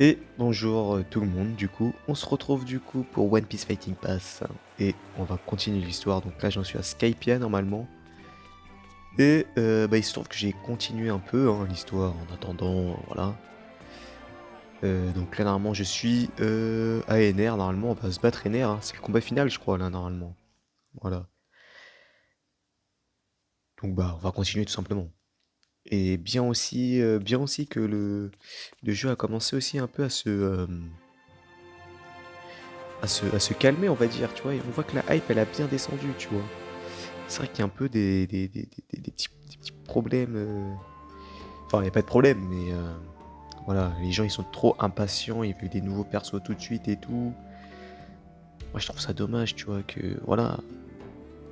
Et bonjour tout le monde, du coup, on se retrouve du coup pour One Piece Fighting Pass et on va continuer l'histoire. Donc là j'en suis à Skypiea normalement. Et il se trouve que j'ai continué un peu l'histoire en attendant, voilà. Donc là normalement je suis à Ener, normalement on va se battre Ener, c'est le combat final je crois là normalement. Voilà. Donc bah on va continuer tout simplement. Et bien aussi que le jeu a commencé aussi un peu à se calmer, on va dire, tu vois. Et on voit que la hype, elle a bien descendu, tu vois. C'est vrai qu'il y a un peu des petits problèmes. Enfin, il n'y a pas de problème, mais voilà, les gens, ils sont trop impatients, ils veulent des nouveaux persos tout de suite et tout. Moi, je trouve ça dommage, tu vois, que, voilà,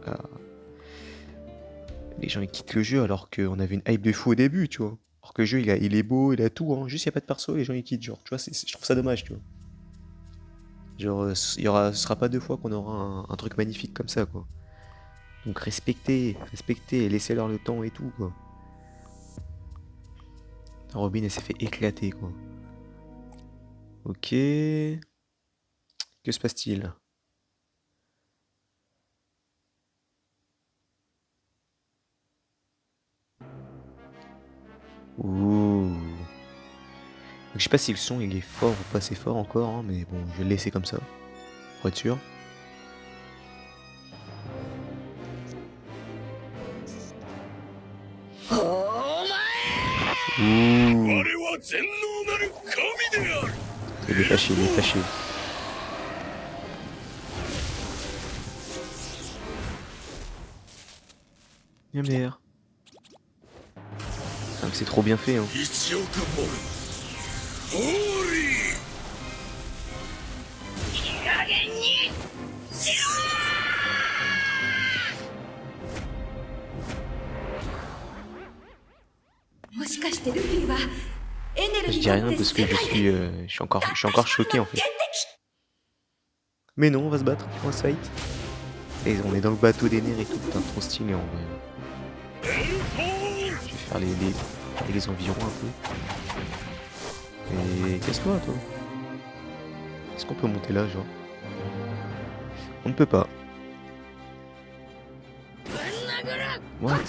euh, les gens, ils quittent le jeu alors qu'on avait une hype de fou au début, tu vois. Alors que le jeu, il est beau, il a tout, hein. Juste, il n'y a pas de perso, les gens, ils quittent, genre, tu vois, je trouve ça dommage, tu vois. Genre, ce sera pas deux fois qu'on aura un truc magnifique comme ça, quoi. Donc respectez et laissez-leur le temps et tout, quoi. Robin, elle s'est fait éclater, quoi. Ok. Que se passe-t-il? Ouh. Donc, je sais pas si le son il est fort ou pas assez fort encore, hein, mais bon, je vais le laisser comme ça, pour être sûr. Ouh. Il est fâché, il est fâché. Bien mère. Ah, c'est trop bien fait, hein. Je dis rien parce que je suis encore choqué en fait. Mais non, on va se battre, on va se fight. Et on est dans le bateau des nerfs et tout, putain, trop stylé en vrai. Je vais faire les environs un peu. Et casse-toi, toi. Est-ce qu'on peut monter là, genre? On ne peut pas. What?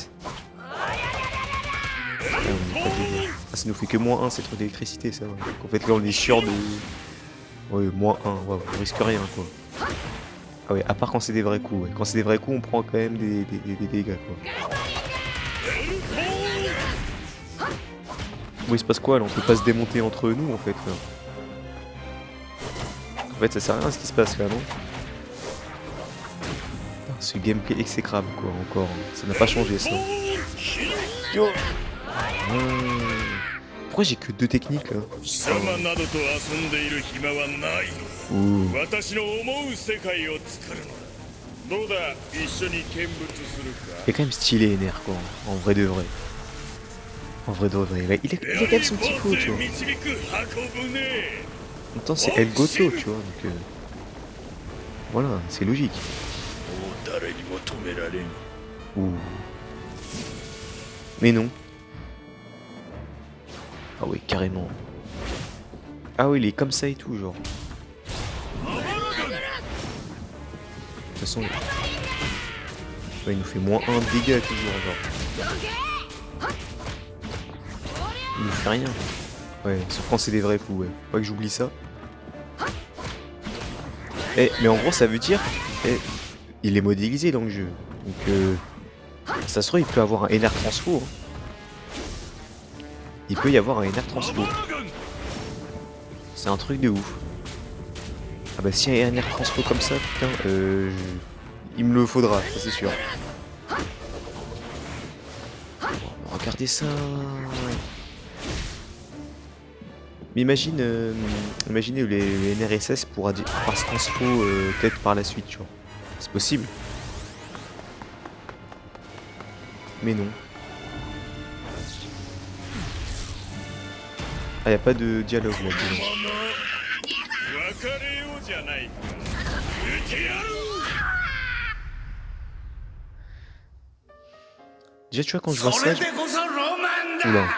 Ah, on est pas délire. Ah, ça nous fait que -1, c'est trop d'électricité, ça. Ouais. Donc, en fait, là, on est sûr de... Ouais, -1, ouais, on risque rien, quoi. Ah ouais, à part quand c'est des vrais coups, ouais. Quand c'est des vrais coups, on prend quand même des dégâts, quoi. Oui, il se passe quoi, là? On peut pas se démonter entre nous, en fait, là. En fait, ça sert à rien, ce qui se passe, là, non? Putain, ce gameplay exécrable, quoi, encore. Ça n'a pas changé, ça. Yo. Pourquoi j'ai que deux techniques, là? Ouh. Il est quand même stylé, Ener, quoi, en vrai de vrai. En vrai de vrai. Ouais, il a quand même son petit flow, tu vois. En même temps, c'est El Goto, tu vois, donc... voilà, c'est logique. Ouh. Mais non. Ah oui, carrément. Ah oui, il est comme ça et tout, genre. De toute façon, ouais, il nous fait -1 de dégâts toujours, genre. Il nous fait rien. Ouais, sauf quand c'est des vrais coups, ouais. Faut pas que j'oublie ça. Eh, mais en gros, ça veut dire... Eh, il est modélisé dans le jeu. Donc, ça se trouve, il peut avoir un NR transfo. Hein. Il peut y avoir un NR transfo. C'est un truc de ouf. Ah bah si un NR transfo comme ça, putain, il me le faudra, ça c'est sûr. Regardez ça. Mais imaginez les NRSS pourra se transfo peut-être par la suite, tu vois. C'est possible. Mais non. Ah, y a pas de dialogue là. Déjà, tu vois, quand je vois ça. Oula.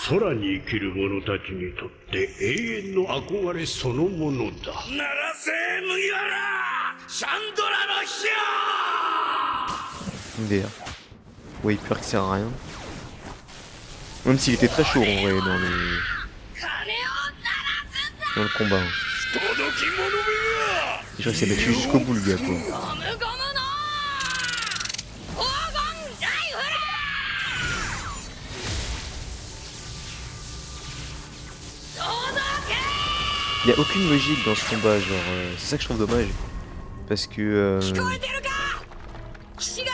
空に生きる者たちにとって永遠の憧れそのものだ。ならせ麦わらシャンドラの火 MDR. Ouais, il peur qui sert à rien. Même s'il était très chaud en vrai dans le combat. Hein. Je crois qu'il s'est battu jusqu'au bout le gars quoi. Il y a aucune logique dans ce combat, genre c'est ça que je trouve dommage. Parce que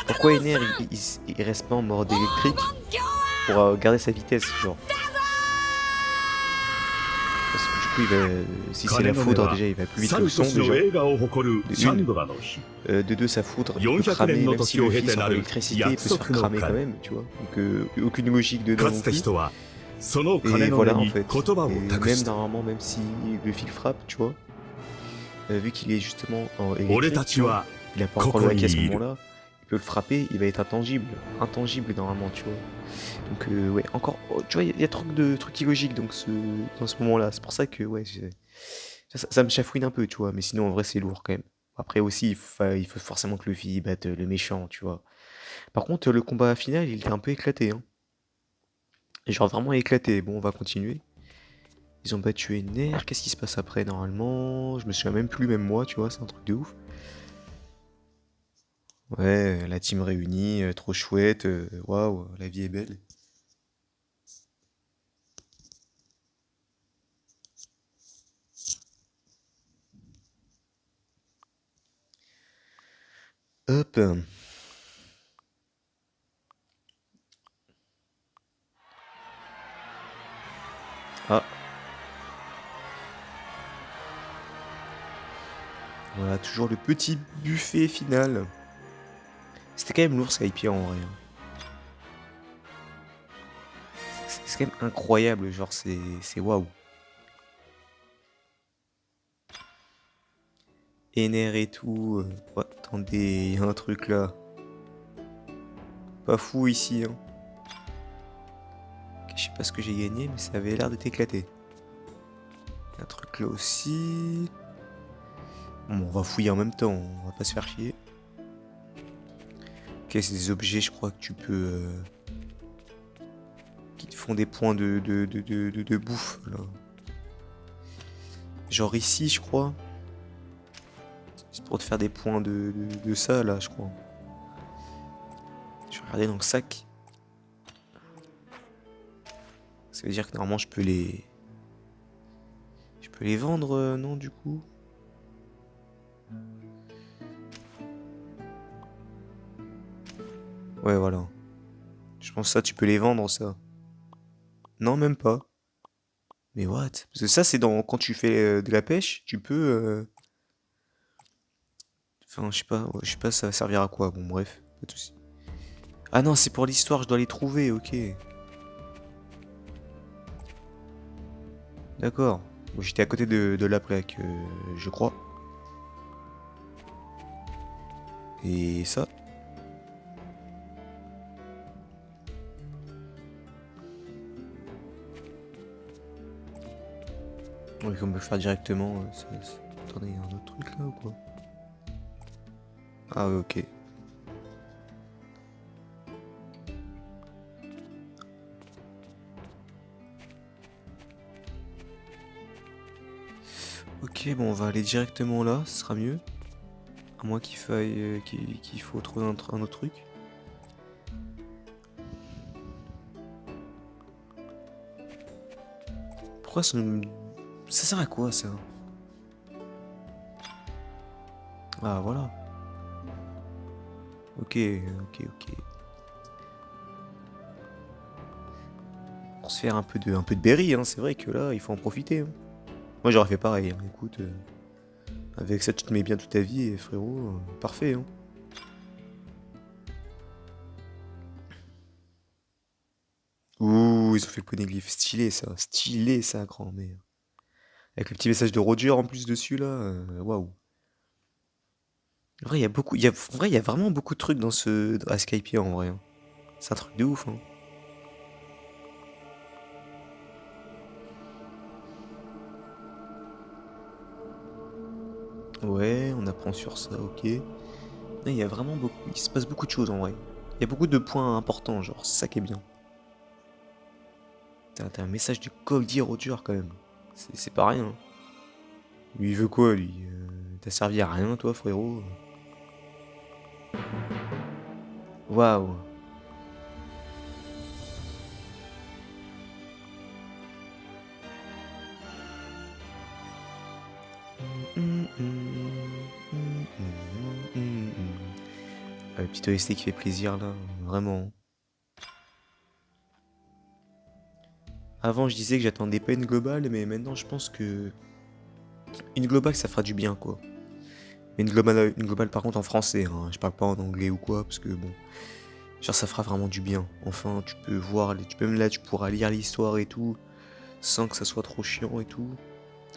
pourquoi Ener il reste pas en mode électrique pour garder sa vitesse genre. Parce que du coup il va, si c'est la foudre déjà il va plus vite que le son déjà. De deux sa foudre il peut cramer même si le fils en électricité il peut se faire cramer quand même tu vois. Donc aucune logique dedans non plus. Et voilà en fait. Et même normalement même si le fil frappe tu vois. Vu qu'il est justement en électrique, tu vois, il a pas encore le hack à ce moment-là. Il peut le frapper, il va être intangible. Intangible normalement, tu vois. Donc ouais, encore, tu vois, il y a trop de trucs illogiques donc dans ce moment-là. C'est pour ça que ouais, ça me chafouine un peu, tu vois. Mais sinon en vrai c'est lourd quand même. Après aussi, il faut forcément que Luffy batte le méchant, tu vois. Par contre, le combat final, il était un peu éclaté, hein. Genre vraiment éclaté. Bon, on va continuer. Ils ont battu Ener. Qu'est-ce qui se passe après normalement? Je me souviens même plus, même moi, tu vois, c'est un truc de ouf. Ouais, la team réunie, trop chouette. Waouh, la vie est belle. Hop. Ah. Voilà, toujours le petit buffet final. C'était quand même lourd Skypiea en vrai. C'est quand même incroyable, genre c'est waouh. Ener et tout. Oh, attendez, il y a un truc là. Pas fou ici, hein. Ok, je sais pas ce que j'ai gagné, mais ça avait l'air d'être éclaté. Il y a un truc là aussi. Bon, on va fouiller en même temps, on va pas se faire chier. Ok, c'est des objets, je crois que tu peux... qui te font des points de bouffe, là. Genre ici, je crois. C'est pour te faire des points de ça, là, je crois. Je vais regarder dans le sac. Ça veut dire que normalement, je peux les... Je peux les vendre, non, du coup? Ouais, voilà. Je pense que ça, tu peux les vendre, ça. Non, même pas. Mais what? Parce que ça, c'est dans... Quand tu fais de la pêche, tu peux... Enfin, je sais pas, ça va servir à quoi. Bon, bref, pas de soucis. Ah non, c'est pour l'histoire, je dois les trouver, ok. D'accord. Bon, j'étais à côté de la plaque, je crois. Et ça. Oui, on peut le faire directement. Attendez, il y a un autre truc là ou quoi? Ah ouais, ok. Ok, bon, on va aller directement là, ce sera mieux. À moins qu'il faille, qu'il faut trouver un autre truc. Pourquoi ça nous... Ça sert à quoi ça? Ah voilà. Ok, ok. Pour se faire un peu de berry, hein, c'est vrai que là, il faut en profiter. Hein. Moi j'aurais fait pareil, hein. Écoute. Avec ça tu te mets bien toute ta vie et frérot, parfait. Hein. Ouh, ils ont fait le poneglyph, stylé ça, grand-mère. Avec le petit message de Roger en plus dessus là, waouh. En vrai, il y a beaucoup, en vrai, il y a vraiment beaucoup de trucs dans à Skypiea en vrai. Hein. C'est un truc de ouf. Hein. Ouais, on apprend sur ça, ok. Il y a vraiment beaucoup... Il se passe beaucoup de choses en vrai. Il y a beaucoup de points importants, genre, c'est ça qui est bien. T'as un message de Goldie Roger quand même. C'est pas rien. Lui, il veut quoi, lui? T'as servi à rien, toi, frérot? Waouh! Ah, le petit OST qui fait plaisir là, vraiment. Avant, je disais que j'attendais pas une globale, mais maintenant, je pense que une globale, ça fera du bien, quoi. Mais une globale par contre en français, hein. Je parle pas en anglais ou quoi, parce que bon, genre ça fera vraiment du bien. Enfin, tu peux voir, tu peux même là, tu pourras lire l'histoire et tout, sans que ça soit trop chiant et tout.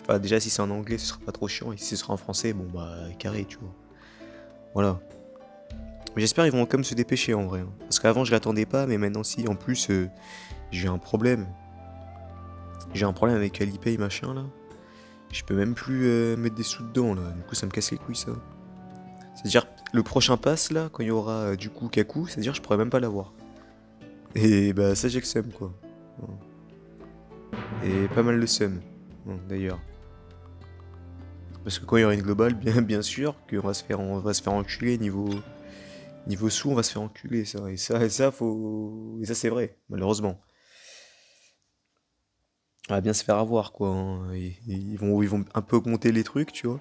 Enfin, déjà, si c'est en anglais, ce sera pas trop chiant, et si ce sera en français, bon bah, carré, tu vois. Voilà. Mais j'espère qu'ils vont quand même se dépêcher en vrai, hein. Parce qu'avant, je l'attendais pas, mais maintenant, si, en plus, j'ai un problème. J'ai un problème avec Alipay machin là. Je peux même plus mettre des sous dedans là. Du coup, ça me casse les couilles ça. C'est-à-dire, le prochain pass là, quand il y aura du coup Kaku, c'est-à-dire je pourrais même pas l'avoir. Et bah ça j'ai le seum quoi. Et pas mal le seum, d'ailleurs. Parce que quand il y aura une globale, bien sûr, qu'on on va se faire enculer niveau sous, on va se faire enculer ça. Et ça c'est vrai, malheureusement. On va bien se faire avoir quoi, hein. Ils vont un peu augmenter les trucs, tu vois.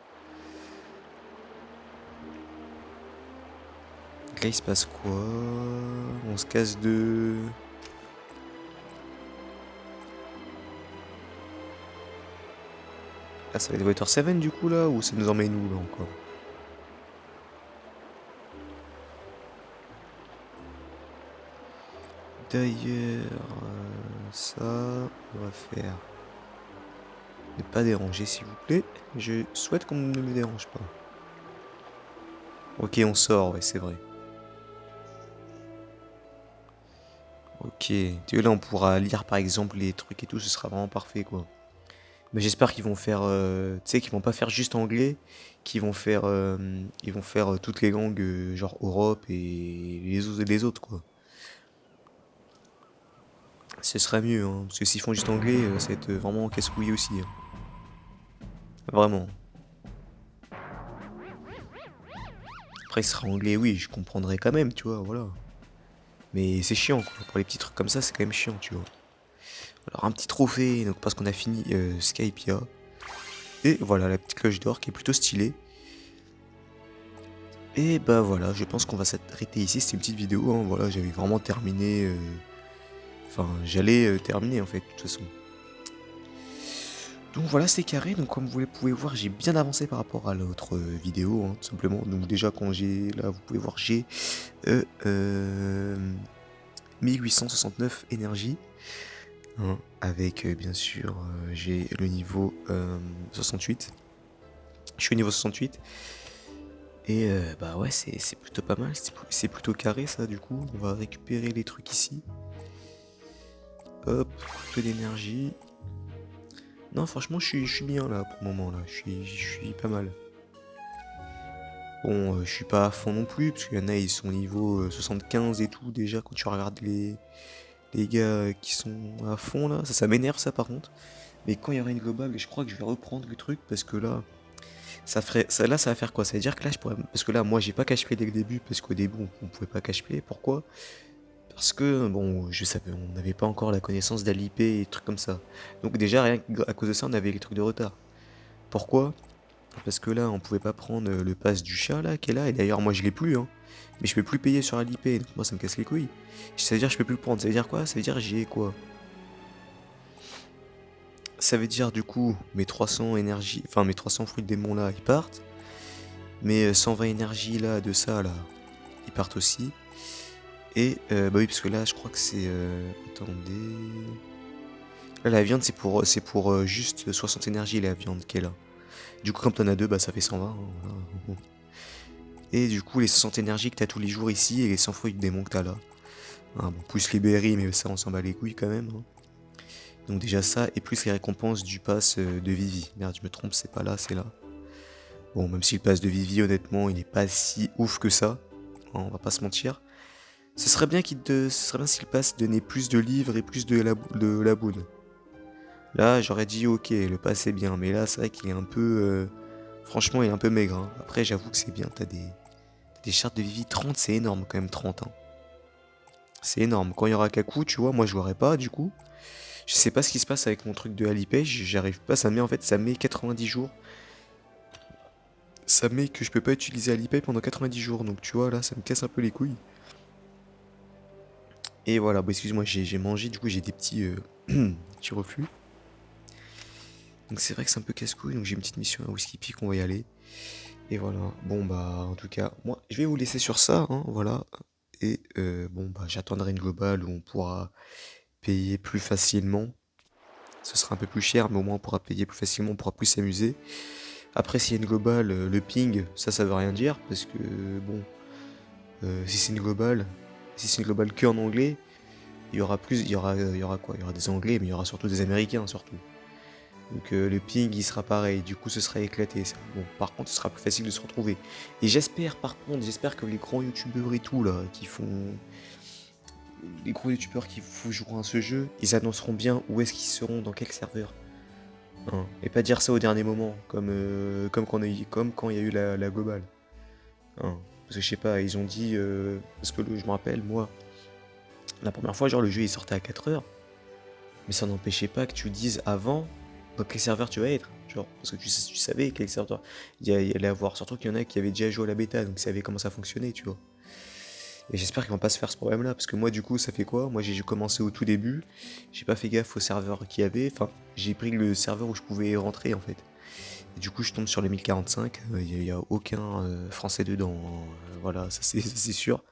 Donc là il se passe quoi? On se casse de... Ah, ça va être Water 7 du coup là, ou ça nous emmène où là encore? D'ailleurs, ça, on va faire ne pas déranger s'il vous plaît. Je souhaite qu'on ne me dérange pas. Ok, on sort, ouais, c'est vrai. Ok, tu vois, là on pourra lire par exemple les trucs et tout, ce sera vraiment parfait quoi. Mais j'espère qu'ils vont faire, tu sais, qu'ils vont pas faire juste anglais, qu'ils vont faire, ils vont faire toutes les langues, genre Europe et les autres quoi. Ce serait mieux, hein, parce que s'ils font juste anglais, ça va être vraiment casse-couille aussi, hein. Vraiment. Après, ce sera anglais, oui, je comprendrai quand même, tu vois, voilà. Mais c'est chiant, quoi. Pour les petits trucs comme ça, c'est quand même chiant, tu vois. Alors, un petit trophée, donc parce qu'on a fini Skypia. Et voilà, la petite cloche d'or qui est plutôt stylée. Et bah voilà, je pense qu'on va s'arrêter ici. C'était une petite vidéo, hein, voilà, j'avais vraiment terminé. Enfin, j'allais terminer en fait, de toute façon. Donc voilà, c'est carré. Donc comme vous pouvez voir, j'ai bien avancé par rapport à l'autre vidéo, hein, tout simplement. Donc déjà, quand j'ai... Là, vous pouvez voir, j'ai 1869 énergie. Hein, avec, bien sûr, j'ai le niveau 68. Je suis au niveau 68. Et bah ouais, c'est plutôt pas mal. C'est plutôt carré, ça, du coup. On va récupérer les trucs ici. Hop, peu d'énergie. Non, franchement, je suis bien, là, pour le moment, là. Je suis pas mal. Bon, je suis pas à fond non plus, parce qu'il y en a, ils sont au niveau 75 et tout, déjà, quand tu regardes les gars qui sont à fond, là. Ça m'énerve, ça, par contre. Mais quand il y aura une globale, je crois que je vais reprendre le truc, parce que là, là, ça va faire quoi? Ça veut dire que là, je pourrais... Parce que là, moi, j'ai pas cache-play dès le début, parce qu'au début, on pouvait pas cache-play. Pourquoi? Parce que, bon, je savais, on n'avait pas encore la connaissance d'Alip et des trucs comme ça. Donc déjà, rien qu'à cause de ça, on avait les trucs de retard. Pourquoi? Parce que là, on pouvait pas prendre le pass du chat, là, qui est là. Et d'ailleurs, moi, je l'ai plus, hein. Mais je peux plus payer sur Alip. Donc moi, ça me casse les couilles. Ça veut dire que je peux plus le prendre. Ça veut dire quoi? Ça veut dire que j'ai quoi? Ça veut dire, du coup, mes 300 énergies... Enfin, mes 300 fruits de démon, là, ils partent. Mes 120 énergies, là, de ça, là, ils partent aussi. Et, bah oui, parce que là, je crois que c'est... attendez... Là, la viande, c'est pour juste 60 énergies, la viande qui est là. Du coup, comme t'en as deux, bah ça fait 120, hein, voilà. Et du coup, les 60 énergies que t'as tous les jours ici, et les 100 fruits de démon que t'as là. Bon, plus les berries, mais ça, on s'en bat les couilles quand même, hein. Donc déjà ça, et plus les récompenses du pass de Vivi. Merde, je me trompe, c'est pas là, c'est là. Bon, même si le pass de Vivi, honnêtement, il n'est pas si ouf que ça. Hein, on va pas se mentir. Ce serait bien si le pass donnait plus de livres et plus de la boune. Là, j'aurais dit ok, le pass est bien, mais là, c'est vrai qu'il est un peu. Franchement, il est un peu maigre. Hein. Après, j'avoue que c'est bien. T'as des chartes de Vivi 30, c'est énorme quand même, 30. Hein. C'est énorme. Quand il y aura Kaku, tu vois, moi je l'aurai pas du coup. Je sais pas ce qui se passe avec mon truc de Alipay, j'arrive pas, ça met en fait, ça met 90 jours. Ça met que je peux pas utiliser Alipay pendant 90 jours, donc tu vois là, ça me casse un peu les couilles. Et voilà, bah excuse-moi, j'ai mangé, du coup j'ai des petits, petits reflux. Donc c'est vrai que c'est un peu casse-couille, donc j'ai une petite mission à Whisky Peak, on va y aller. Et voilà, bon bah en tout cas, moi je vais vous laisser sur ça, hein, voilà. Et bon bah j'attendrai une globale où on pourra payer plus facilement. Ce sera un peu plus cher, mais au moins on pourra payer plus facilement, on pourra plus s'amuser. Après, s'il y a une globale, le ping, ça veut rien dire, parce que bon, si c'est une globale que en anglais, il y aura plus, il y aura quoi? Il y aura des anglais, mais il y aura surtout des américains, surtout. Donc le ping, il sera pareil, du coup ce sera éclaté, ça. Bon, par contre, ce sera plus facile de se retrouver. Et j'espère, par contre, j'espère que les grands youtubeurs et tout, là, qui font... Les gros youtubeurs qui joueront à ce jeu, ils annonceront bien où est-ce qu'ils seront, dans quel serveur. Hein. Et pas dire ça au dernier moment, comme quand il y a eu la globale. Hein. Parce que je sais pas, ils ont dit. Parce que je me rappelle, moi, la première fois, genre le jeu il sortait à 4h, mais ça n'empêchait pas que tu dises avant dans quel serveur tu vas être. Genre, parce que tu savais quel serveur il y allait avoir. Surtout qu'il y en a qui avaient déjà joué à la bêta, donc ils savaient comment ça fonctionnait, tu vois. Et j'espère qu'ils vont pas se faire ce problème-là, parce que moi, du coup, ça fait quoi? Moi, j'ai commencé au tout début, j'ai pas fait gaffe au serveur qu'il y avait, enfin, j'ai pris le serveur où je pouvais rentrer, en fait. Et du coup, je tombe sur les 1045, il y a aucun français dedans, hein. Voilà, ça c'est sûr.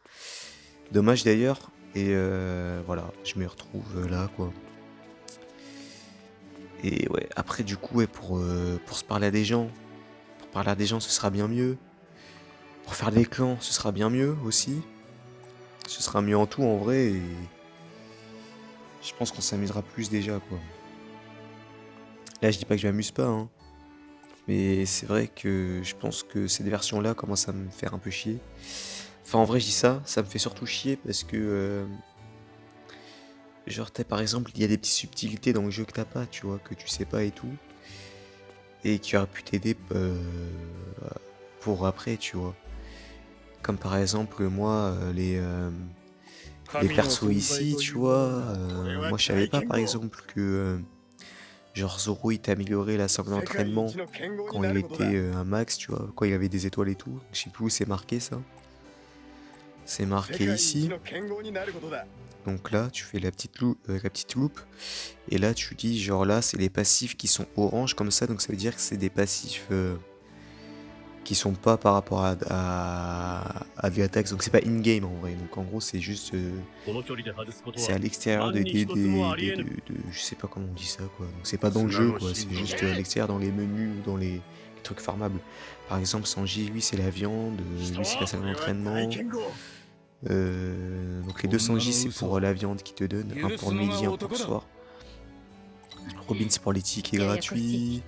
Dommage d'ailleurs, et voilà, je me retrouve là, quoi. Et ouais, après, du coup, ouais, pour se parler à des gens, pour parler à des gens, ce sera bien mieux. Pour faire des clans, ce sera bien mieux aussi. Ce sera mieux en tout, en vrai, et je pense qu'on s'amusera plus déjà, quoi. Là, je dis pas que je m'amuse pas, hein. Mais c'est vrai que je pense que cette version-là commence à me faire un peu chier. Enfin, en vrai, je dis ça, ça me fait surtout chier parce que, genre, par exemple, il y a des petites subtilités dans le jeu que t'as pas, tu vois, que tu sais pas et tout, et qui auraient pu t'aider pour après, tu vois. Comme par exemple, moi, les persos ici, tu vois, moi je savais pas par exemple que genre Zoro il t'a amélioré la sangle d'entraînement quand il était un max, tu vois, quand il avait des étoiles et tout. Je sais plus où c'est marqué ça. C'est marqué ici. Donc là, tu fais la petite loupe. Et là, tu dis, genre là, c'est les passifs qui sont orange comme ça. Donc ça veut dire que c'est des passifs qui sont pas par rapport à de l'attaque. Donc c'est pas in-game en vrai. Donc en gros, c'est juste. C'est à l'extérieur je sais pas comment on dit ça, quoi. Donc c'est pas dans le jeu, quoi. C'est juste à l'extérieur dans les menus ou dans les trucs farmables. Par exemple, Sanji, lui, c'est la viande. Lui, c'est la salle d'entraînement. Donc les 200 J c'est pour la viande qui te donne, un pour le midi, un pour le soir. Robin c'est pour les tickets gratuits.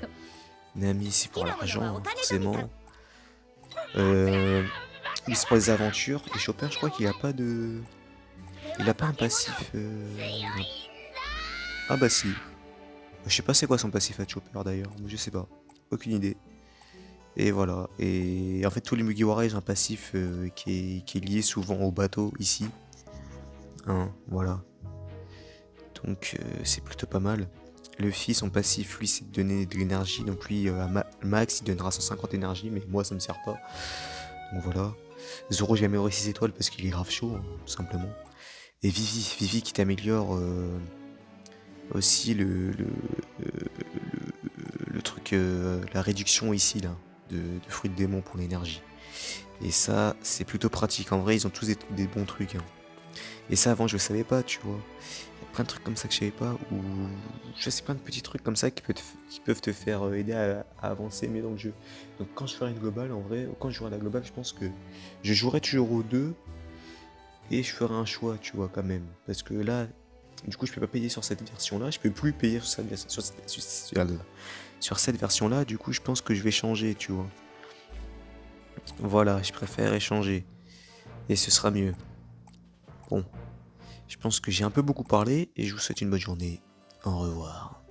Nami c'est pour l'argent, hein, forcément. Lui c'est pour les aventures. Et Chopper je crois qu'il a pas de... Il a pas un passif... non. Ah bah si. Je sais pas c'est quoi son passif à Chopper d'ailleurs, je sais pas. Aucune idée. Et voilà. Et en fait tous les Mugiwara ils ont un passif qui est lié souvent au bateau ici. Hein, voilà. Donc c'est plutôt pas mal. Luffy, son passif, lui, c'est de donner de l'énergie. Donc lui, à max, il donnera 150 énergie, mais moi, ça me sert pas. Donc voilà. Zoro, j'ai amélioré 6 étoiles parce qu'il est grave chaud, hein, tout simplement. Et Vivi qui t'améliore aussi le truc, la réduction ici, là, de fruits de démon pour l'énergie. Et ça, c'est plutôt pratique. En vrai, ils ont tous des bons trucs, hein. Et ça, avant, je le savais pas, tu vois. Il y a plein de trucs comme ça que je savais pas, ou je sais plein de petits trucs comme ça qui peuvent te faire aider à avancer mieux dans le jeu. Donc quand je ferai une globale, en vrai, quand je jouerai à la globale, je pense que je jouerai toujours aux deux, et je ferai un choix, tu vois, quand même. Parce que là, du coup, je peux pas payer sur cette version-là, je peux plus payer sur cette version-là, du coup, je pense que je vais changer, tu vois. Voilà, je préfère échanger. Et ce sera mieux. Bon, je pense que j'ai un peu beaucoup parlé et je vous souhaite une bonne journée. Au revoir.